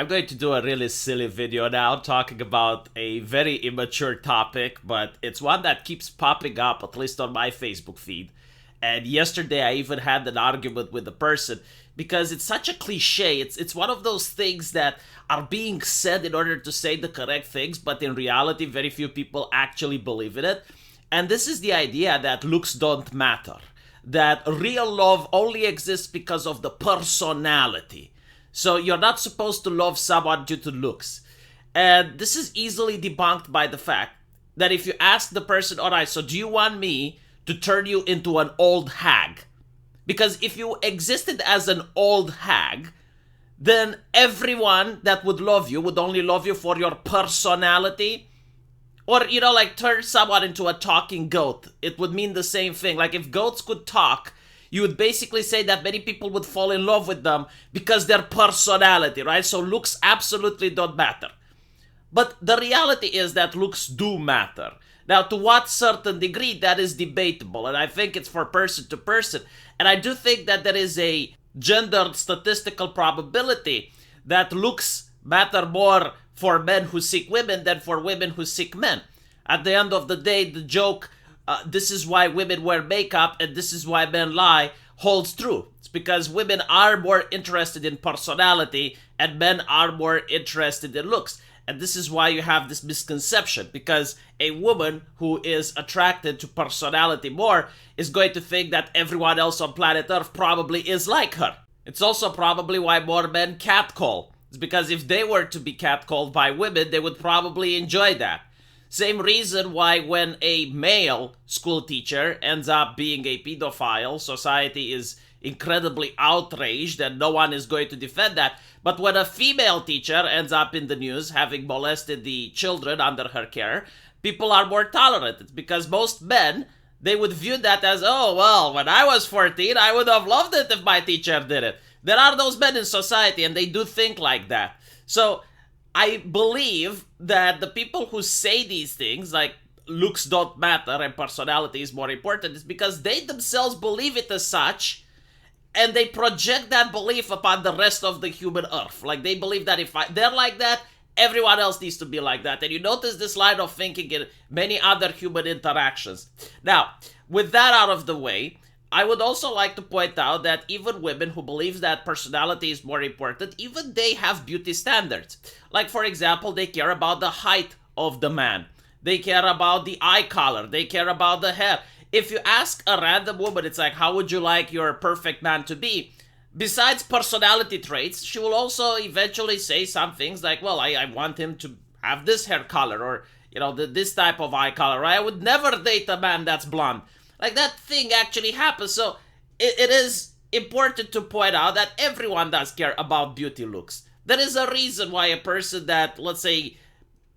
I'm going to do a really silly video now talking about a very immature topic, but it's one that keeps popping up, at least on my Facebook feed. And yesterday I even had an argument with the person because it's such a cliche. It's one of those things that are being said in order to say the correct things, but in reality, very few people actually believe in it. And this is the idea that looks don't matter, that real love only exists because of the personality. So you're not supposed to love someone due to looks. And this is easily debunked by the fact that if you ask the person, all right, so do you want me to turn you into an old hag? Because if you existed as an old hag, then everyone that would love you would only love you for your personality. Or, like turn someone into a talking goat. It would mean the same thing. Like if goats could talk, you would basically say that many people would fall in love with them because their personality, right? So looks absolutely don't matter. But the reality is that looks do matter. Now, to what certain degree, that is debatable. And I think it's for person to person. And I do think that there is a gendered statistical probability that looks matter more for men who seek women than for women who seek men. At the end of the day, the joke, this is why women wear makeup and this is why men lie, holds true. It's because women are more interested in personality and men are more interested in looks. And this is why you have this misconception, because a woman who is attracted to personality more is going to think that everyone else on planet Earth probably is like her. It's also probably why more men catcall. It's because if they were to be catcalled by women, they would probably enjoy that. Same reason why when a male school teacher ends up being a pedophile, society is incredibly outraged and no one is going to defend that. But when a female teacher ends up in the news having molested the children under her care, people are more tolerant. It's because most men, they would view that as, oh, well, when I was 14, I would have loved it if my teacher did it. There are those men in society and they do think like that. So I believe that the people who say these things, like looks don't matter and personality is more important, is because they themselves believe it as such, and they project that belief upon the rest of the human earth. Like they believe that if they're like that, everyone else needs to be like that. And you notice this line of thinking in many other human interactions. Now, with that out of the way, I would also like to point out that even women who believe that personality is more important, even they have beauty standards. Like, for example, they care about the height of the man. They care about the eye color. They care about the hair. If you ask a random woman, it's like, how would you like your perfect man to be? Besides personality traits, she will also eventually say some things like, well, I want him to have this hair color or, this type of eye color. Right? I would never date a man that's blonde. Like, that thing actually happens. So it is important to point out that everyone does care about beauty looks. There is a reason why a person that, let's say,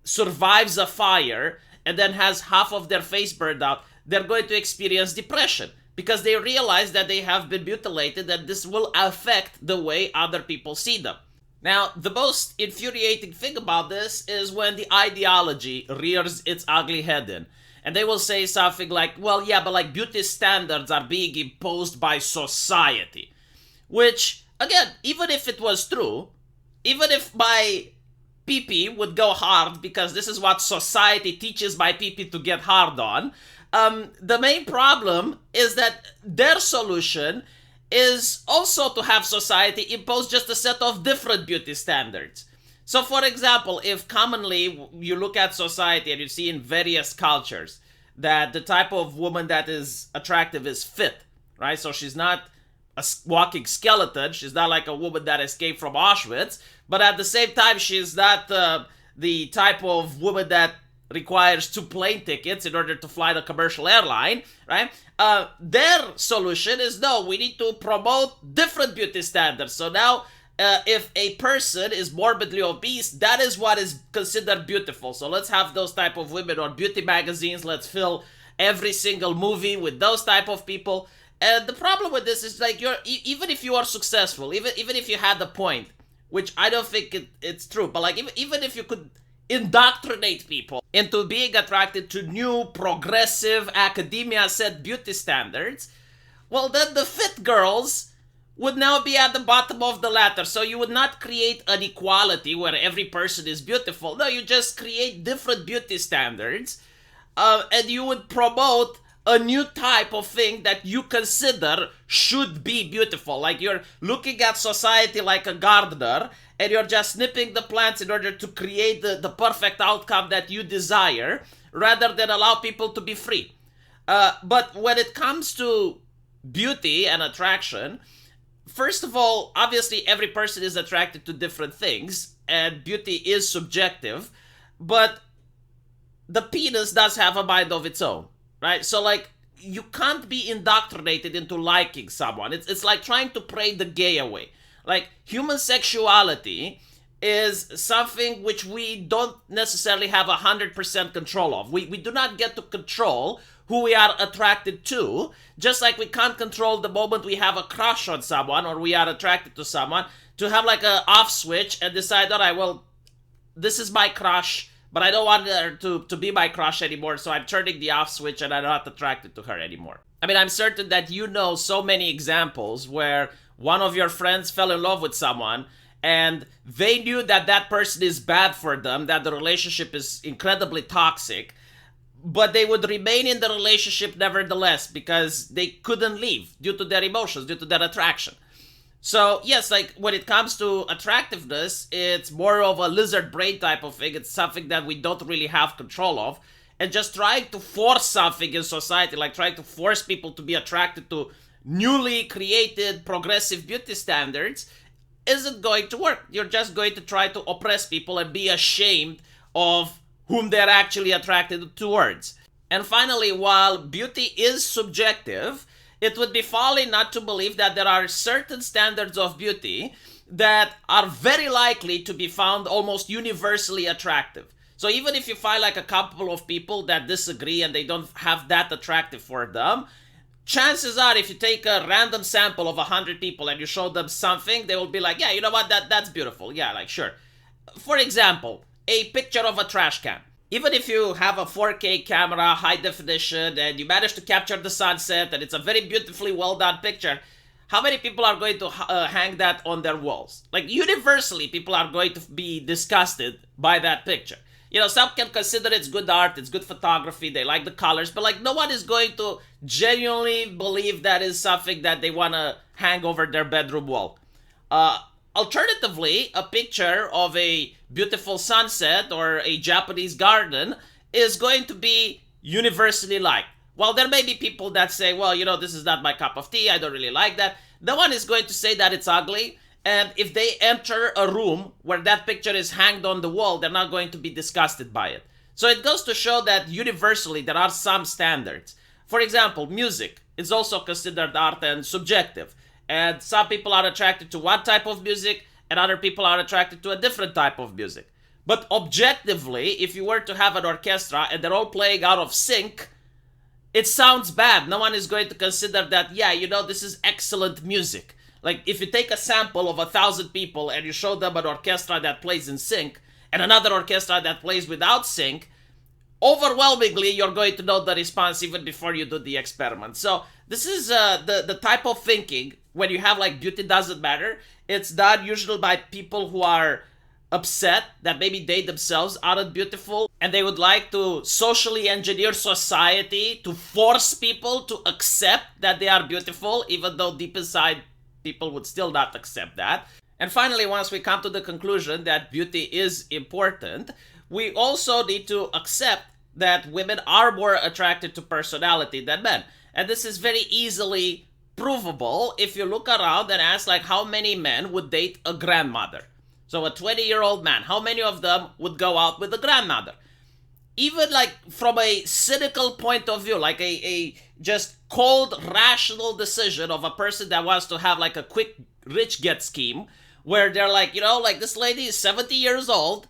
survives a fire and then has half of their face burned out, they're going to experience depression because they realize that they have been mutilated and this will affect the way other people see them. Now, the most infuriating thing about this is when the ideology rears its ugly head in. And they will say something like, well, yeah, but like beauty standards are being imposed by society. Which, again, even if it was true, even if my pee-pee would go hard because this is what society teaches my pee-pee to get hard on, the main problem is that their solution is also to have society impose just a set of different beauty standards. So, for example, if commonly you look at society and you see in various cultures that the type of woman that is attractive is fit, right? So she's not a walking skeleton. She's not like a woman that escaped from Auschwitz. But at the same time, she's not the type of woman that requires 2 plane tickets in order to fly the commercial airline, right? Their solution is, no, we need to promote different beauty standards. So now, if a person is morbidly obese, that is what is considered beautiful. So let's have those type of women on beauty magazines. Let's fill every single movie with those type of people. And the problem with this is, like, even if you are successful, even if you had the point, which I don't think it's true, but like even if you could indoctrinate people into being attracted to new progressive academia set beauty standards, well, then the fit girls would now be at the bottom of the ladder. So you would not create an equality where every person is beautiful. No, you just create different beauty standards, and you would promote a new type of thing that you consider should be beautiful. Like you're looking at society like a gardener, and you're just snipping the plants in order to create the perfect outcome that you desire, rather than allow people to be free. But when it comes to beauty and attraction, first of all, obviously every person is attracted to different things, and beauty is subjective, but the penis does have a mind of its own, right? So, like, you can't be indoctrinated into liking someone. It's like trying to pray the gay away. Like, human sexuality is something which we don't necessarily have 100% control of. We do not get to control who we are attracted to, just like we can't control the moment we have a crush on someone or we are attracted to someone, to have like a off switch and decide, all right, well, this is my crush, but I don't want her to be my crush anymore, so I'm turning the off switch and I'm not attracted to her anymore. I mean, I'm certain that you know so many examples where one of your friends fell in love with someone and they knew that that person is bad for them, that the relationship is incredibly toxic, but they would remain in the relationship nevertheless because they couldn't leave due to their emotions, due to their attraction. So, yes, like, when it comes to attractiveness, it's more of a lizard brain type of thing. It's something that we don't really have control of. And just trying to force something in society, like trying to force people to be attracted to newly created progressive beauty standards, isn't going to work. You're just going to try to oppress people and be ashamed of whom they're actually attracted towards. And finally, while beauty is subjective, it would be folly not to believe that there are certain standards of beauty that are very likely to be found almost universally attractive. So even if you find like a couple of people that disagree and they don't have that attractive for them, chances are if you take a random sample of 100 people and you show them something, they will be like, yeah, you know what, that's beautiful. Yeah, like, sure. For example, a picture of a trash can. Even if you have a 4K camera, high definition, and you manage to capture the sunset, and it's a very beautifully well done picture, how many people are going to hang that on their walls? Like, universally, people are going to be disgusted by that picture. You know, some can consider it's good art, it's good photography, they like the colors, but like, no one is going to genuinely believe that is something that they want to hang over their bedroom wall. Alternatively, a picture of a beautiful sunset or a Japanese garden is going to be universally liked. While there may be people that say, well, you know, this is not my cup of tea, I don't really like that, no one is going to say that it's ugly. And if they enter a room where that picture is hanged on the wall, they're not going to be disgusted by it. So it goes to show that universally there are some standards. For example, music is also considered art and subjective. And some people are attracted to one type of music, and other people are attracted to a different type of music. But objectively, if you were to have an orchestra and they're all playing out of sync, it sounds bad. No one is going to consider that, yeah, you know, this is excellent music. Like, if you take a sample of 1,000 people and you show them an orchestra that plays in sync and another orchestra that plays without sync, overwhelmingly, you're going to know the response even before you do the experiment. So this is the type of thinking when you have like beauty doesn't matter. It's done usually by people who are upset that maybe they themselves aren't beautiful and they would like to socially engineer society to force people to accept that they are beautiful, even though deep inside people would still not accept that. And finally, once we come to the conclusion that beauty is important, we also need to accept that women are more attracted to personality than men. And this is very easily provable if you look around and ask, like, how many men would date a grandmother? So a 20-year-old man, how many of them would go out with a grandmother? Even like from a cynical point of view, like a just cold, rational decision of a person that wants to have like a quick rich get scheme, where they're like, you know, like, this lady is 70 years old,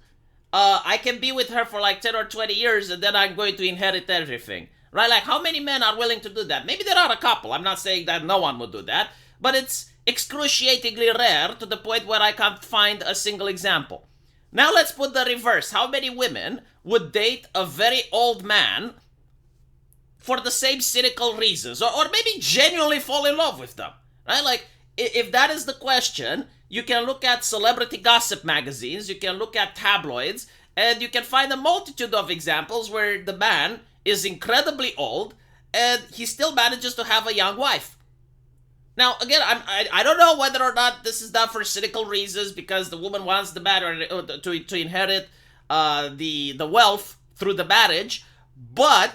I can be with her for like 10 or 20 years and then I'm going to inherit everything, right? Like, how many men are willing to do that? Maybe there are a couple. I'm not saying that no one would do that, but it's excruciatingly rare to the point where I can't find a single example. Now let's put the reverse. How many women would date a very old man for the same cynical reasons, or maybe genuinely fall in love with them, right? Like, if that is the question, you can look at celebrity gossip magazines, you can look at tabloids, and you can find a multitude of examples where the man is incredibly old and he still manages to have a young wife. Now, again, I don't know whether or not this is done for cynical reasons because the woman wants the man to inherit the wealth through the marriage, but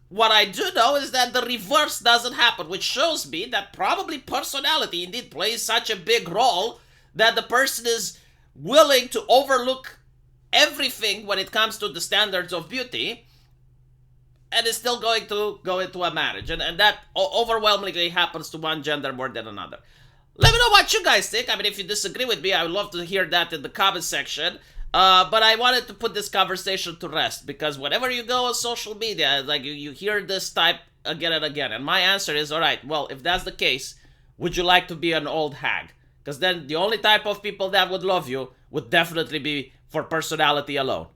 what I do know is that the reverse doesn't happen, which shows me that probably personality indeed plays such a big role that the person is willing to overlook everything when it comes to the standards of beauty and is still going to go into a marriage. And that overwhelmingly happens to one gender more than another. Let me know what you guys think. I mean, if you disagree with me, I would love to hear that in the comment section. But I wanted to put this conversation to rest because whenever you go on social media, like you hear this type again and again. And my answer is, all right, well, if that's the case, would you like to be an old hag? Because then the only type of people that would love you would definitely be for personality alone.